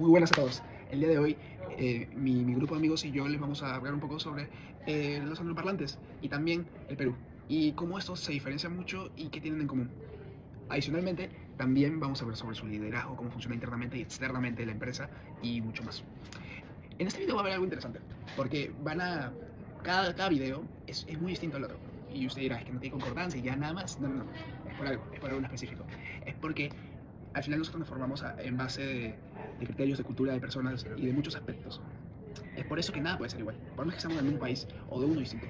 Muy buenas a todos. El día de hoy, mi grupo de amigos y yo les vamos a hablar un poco sobre los angloparlantes y también el Perú y cómo estos se diferencian mucho y qué tienen en común. Adicionalmente, también vamos a hablar sobre su liderazgo, cómo funciona internamente y externamente la empresa y mucho más. En este video va a haber algo interesante, porque cada video es muy distinto al otro. Y usted dirá, es que no tiene concordancia y ya nada más. No, no, no. Es por algo en específico. Es porque al final nosotros nos formamos en base de criterios de cultura de personas y de muchos aspectos. Es por eso que nada puede ser igual, por más que estamos en un país o de uno distinto.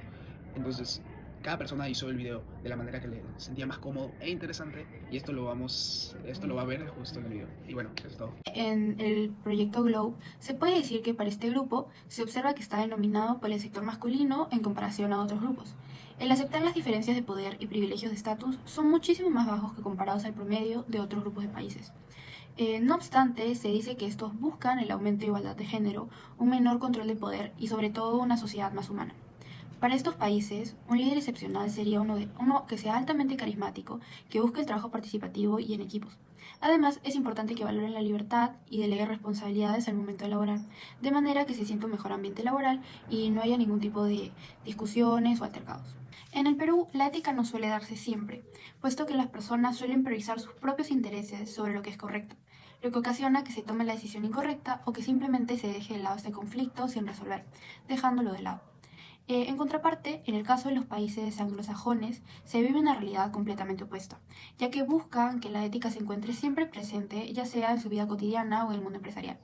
Entonces, cada persona hizo el video de la manera que le sentía más cómodo e interesante y esto lo va a ver justo en el video. Y bueno, eso es todo. En el proyecto Globe, se puede decir que para este grupo se observa que está denominado por el sector masculino en comparación a otros grupos. El aceptar las diferencias de poder y privilegios de estatus son muchísimo más bajos que comparados al promedio de otros grupos de países. No obstante, se dice que estos buscan el aumento de igualdad de género, un menor control de poder y sobre todo una sociedad más humana. Para estos países, un líder excepcional sería uno que sea altamente carismático, que busque el trabajo participativo y en equipos. Además, es importante que valoren la libertad y deleguen responsabilidades al momento de laborar, de manera que se sienta un mejor ambiente laboral y no haya ningún tipo de discusiones o altercados. En el Perú, la ética no suele darse siempre, puesto que las personas suelen priorizar sus propios intereses sobre lo que es correcto, lo que ocasiona que se tome la decisión incorrecta o que simplemente se deje de lado este conflicto sin resolver, dejándolo de lado. En contraparte, en el caso de los países anglosajones, se vive una realidad completamente opuesta, ya que buscan que la ética se encuentre siempre presente, ya sea en su vida cotidiana o en el mundo empresarial,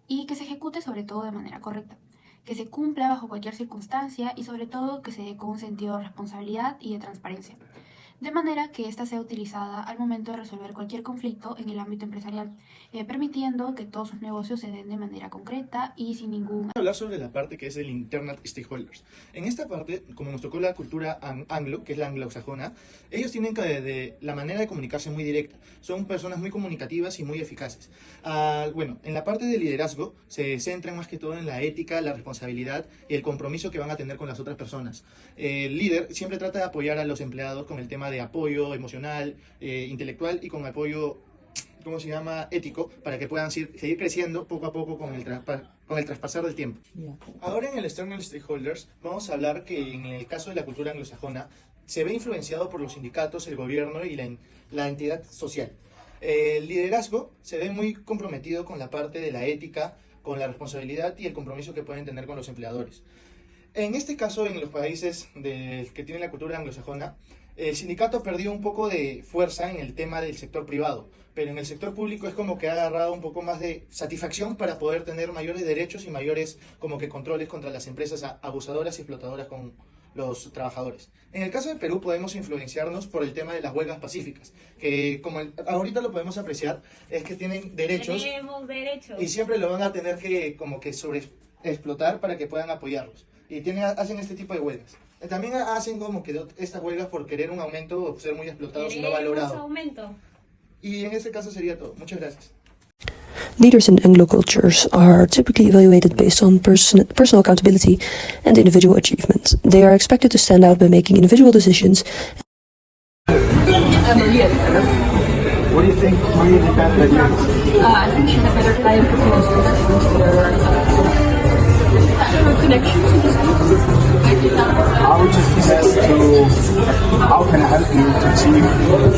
y que se ejecute sobre todo de manera correcta, que se cumpla bajo cualquier circunstancia y sobre todo que se dé con un sentido de responsabilidad y de transparencia, de manera que ésta sea utilizada al momento de resolver cualquier conflicto en el ámbito empresarial, permitiendo que todos sus negocios se den de manera concreta y sin ningún Hablar sobre la parte que es el Internal Stakeholders. En esta parte, como nos tocó la cultura anglo, que es la anglosajona, ellos tienen la manera de comunicarse muy directa. Son personas muy comunicativas y muy eficaces. Bueno, en la parte de liderazgo se centran más que todo en la ética, la responsabilidad y el compromiso que van a tener con las otras personas. El líder siempre trata de apoyar a los empleados con el tema de apoyo emocional, intelectual y con apoyo ético, para que puedan seguir creciendo poco a poco con el traspasar del tiempo. Ahora en el External Stakeholders vamos a hablar que en el caso de la cultura anglosajona se ve influenciado por los sindicatos, el gobierno y la entidad social. El liderazgo se ve muy comprometido con la parte de la ética, con la responsabilidad y el compromiso que pueden tener con los empleadores. En este caso, en los países que tienen la cultura anglosajona, el sindicato perdió un poco de fuerza en el tema del sector privado, pero en el sector público es como que ha agarrado un poco más de satisfacción para poder tener mayores derechos y mayores como que controles contra las empresas abusadoras y explotadoras con los trabajadores. En el caso de Perú podemos influenciarnos por el tema de las huelgas pacíficas, que como ahorita lo podemos apreciar, es que tienen derechos. Tenemos derechos. Y siempre lo van a tener que como que sobreexplotar para que puedan apoyarlos. Y hacen este tipo de huelgas. También hacen como que estas huelgas por querer un aumento o ser muy explotados y no valorados. Aumento. Y en este caso sería todo. Muchas gracias. Leaders in Anglo cultures are typically evaluated based on personal accountability and individual achievement. They are expected to stand out by making individual decisions. Maria. What do you think Maria did better than you? I think she had better time connections. I would just suggest how can I help you to achieve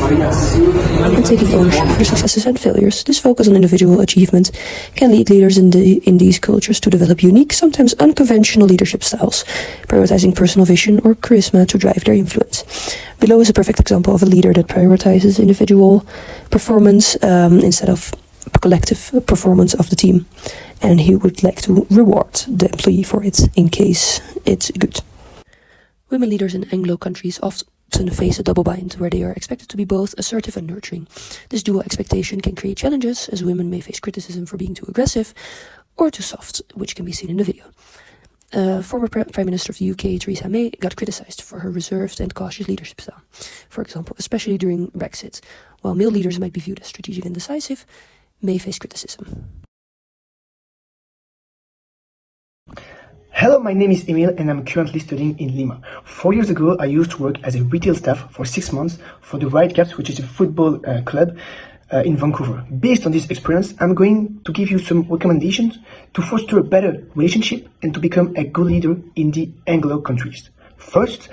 Maria's? And taking ownership for successes and failures, this focus on individual achievement can lead leaders in these cultures to develop unique, sometimes unconventional leadership styles, prioritizing personal vision or charisma to drive their influence. Below is a perfect example of a leader that prioritizes individual performance instead of collective performance of the team, and he would like to reward the employee for it in case it's good. Women leaders in Anglo countries often face a double bind where they are expected to be both assertive and nurturing. This dual expectation can create challenges, as women may face criticism for being too aggressive or too soft, which can be seen in the video. Former Prime Minister of the UK, Theresa May, got criticized for her reserved and cautious leadership style, for example, especially during Brexit. While male leaders might be viewed as strategic and decisive, May face criticism. Hello, my name is Emil and I'm currently studying in Lima. 4 years ago, I used to work as a retail staff for 6 months for the Whitecaps, which is a football club. in Vancouver. Based on this experience, I'm going to give you some recommendations to foster a better relationship and to become a good leader in the Anglo countries. First,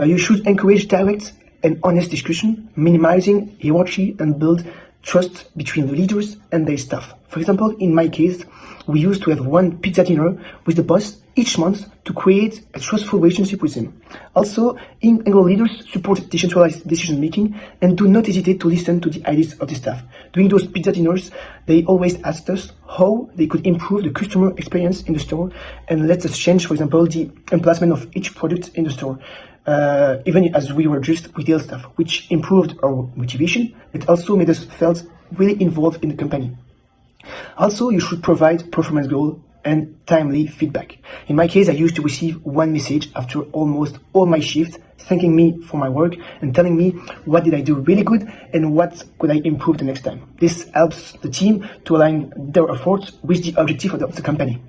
you should encourage direct and honest discussion, minimizing hierarchy and build trust between the leaders and their staff. For example, in my case, we used to have one pizza dinner with the boss each month to create a trustful relationship with him. Also, Anglo leaders support decentralized decision making and do not hesitate to listen to the ideas of the staff. During those pizza dinners, they always asked us how they could improve the customer experience in the store and let us change, for example, the emplacement of each product in the store. Even as we were just retail staff, which improved our motivation, it also made us felt really involved in the company. Also, you should provide performance goal and timely feedback. In my case, I used to receive one message after almost all my shifts, thanking me for my work and telling me what did I do really good and what could I improve the next time. This helps the team to align their efforts with the objective of the company.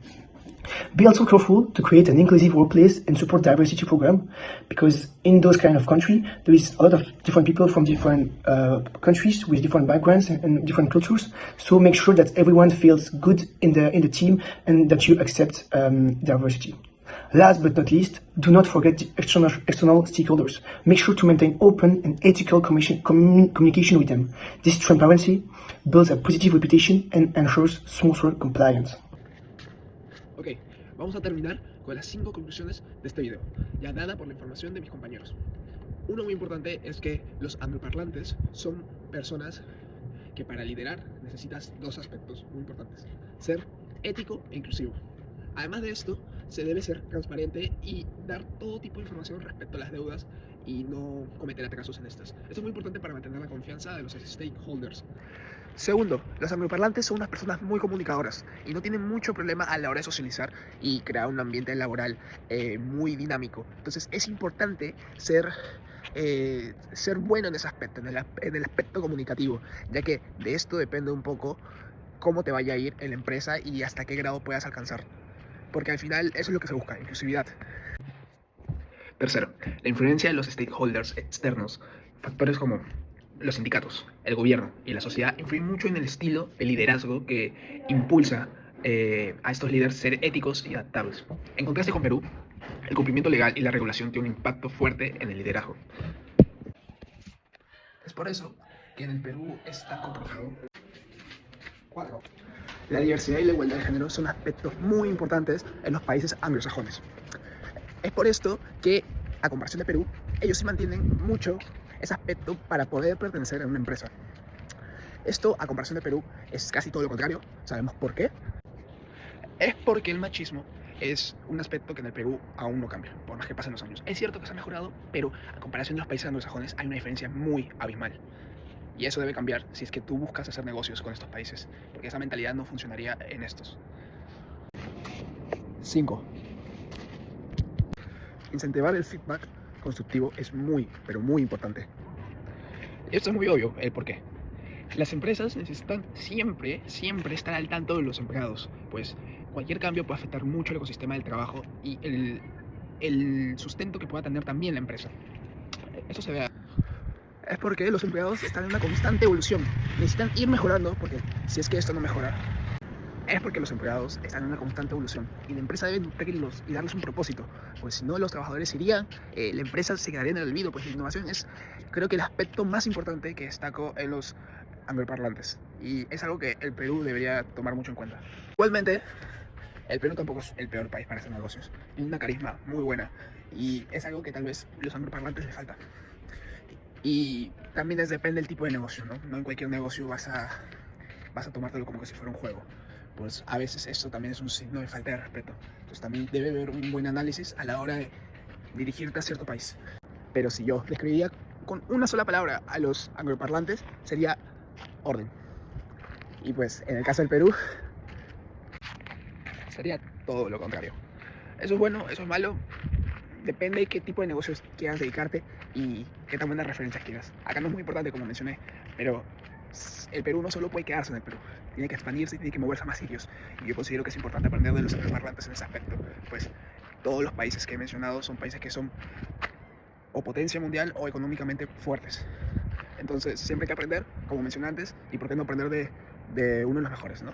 Be also careful to create an inclusive workplace and support diversity program, because in those kind of country there is a lot of different people from different countries with different backgrounds and different cultures. So make sure that everyone feels good in the team and that you accept diversity. Last but not least, do not forget the external stakeholders. Make sure to maintain open and ethical communication with them. This transparency builds a positive reputation and ensures smoother compliance. Ok, vamos a terminar con las 5 conclusiones de este video, ya dada por la información de mis compañeros. Uno muy importante es que los angloparlantes son personas que para liderar necesitas 2 aspectos muy importantes: ser ético e inclusivo. Además de esto, se debe ser transparente y dar todo tipo de información respecto a las deudas y no cometer atrasos en estas. Esto es muy importante para mantener la confianza de los stakeholders. Segundo, los angloparlantes son unas personas muy comunicadoras y no tienen mucho problema a la hora de socializar y crear un ambiente laboral muy dinámico. Entonces es importante ser bueno en ese aspecto, en el aspecto comunicativo, ya que de esto depende un poco cómo te vaya a ir en la empresa y hasta qué grado puedas alcanzar. Porque al final eso es lo que se busca, inclusividad. Tercero, la influencia de los stakeholders externos. Factores como los sindicatos, el gobierno y la sociedad influyen mucho en el estilo de liderazgo que impulsa a estos líderes ser éticos y adaptables. En contraste con Perú, el cumplimiento legal y la regulación tienen un impacto fuerte en el liderazgo. Es por eso que en el Perú es tan complicado. 4. La diversidad y la igualdad de género son aspectos muy importantes en los países anglosajones. Es por esto que, a comparación de Perú, ellos sí mantienen mucho ese aspecto para poder pertenecer a una empresa. Esto, a comparación de Perú, es casi todo lo contrario. ¿Sabemos por qué? Es porque el machismo es un aspecto que en el Perú aún no cambia, por más que pasen los años. Es cierto que se ha mejorado, pero a comparación de los países anglosajones hay una diferencia muy abismal. Y eso debe cambiar si es que tú buscas hacer negocios con estos países, porque esa mentalidad no funcionaría en estos. 5. Incentivar el feedback constructivo es muy, pero muy importante. Esto es muy obvio, el por qué. Las empresas necesitan siempre estar al tanto de los empleados, pues cualquier cambio puede afectar mucho el ecosistema del trabajo y el sustento que pueda tener también la empresa. Esto se ve. Es porque los empleados están en una constante evolución. Necesitan ir mejorando, porque si es que esto no mejora, es porque los empleados están en una constante evolución y la empresa debe nutrirlos y darles un propósito, pues si no los trabajadores irían, la empresa se quedaría en el olvido. Pues la innovación es, creo que el aspecto más importante que destaco en los angloparlantes, y es algo que el Perú debería tomar mucho en cuenta. Igualmente, el Perú tampoco es el peor país para hacer negocios, tiene una carisma muy buena y es algo que tal vez los angloparlantes les falta. Y también depende del tipo de negocio, ¿no? No en cualquier negocio vas a tomártelo como que si fuera un juego. Pues a veces esto también es un signo de falta de respeto. Entonces también debe haber un buen análisis a la hora de dirigirte a cierto país. Pero si yo describiría con una sola palabra a los angloparlantes, sería orden. Y pues en el caso del Perú, sería todo lo contrario. Eso es bueno, eso es malo. Depende de qué tipo de negocios quieras dedicarte y qué tan buenas referencias quieras. Acá no es muy importante, como mencioné, pero el Perú no solo puede quedarse en el Perú, tiene que expandirse y tiene que moverse a más sitios. Y yo considero que es importante aprender de los angloparlantes en ese aspecto, pues todos los países que he mencionado son países que son o potencia mundial o económicamente fuertes. Entonces siempre hay que aprender, como mencioné antes, y por qué no aprender de uno de los mejores, ¿no?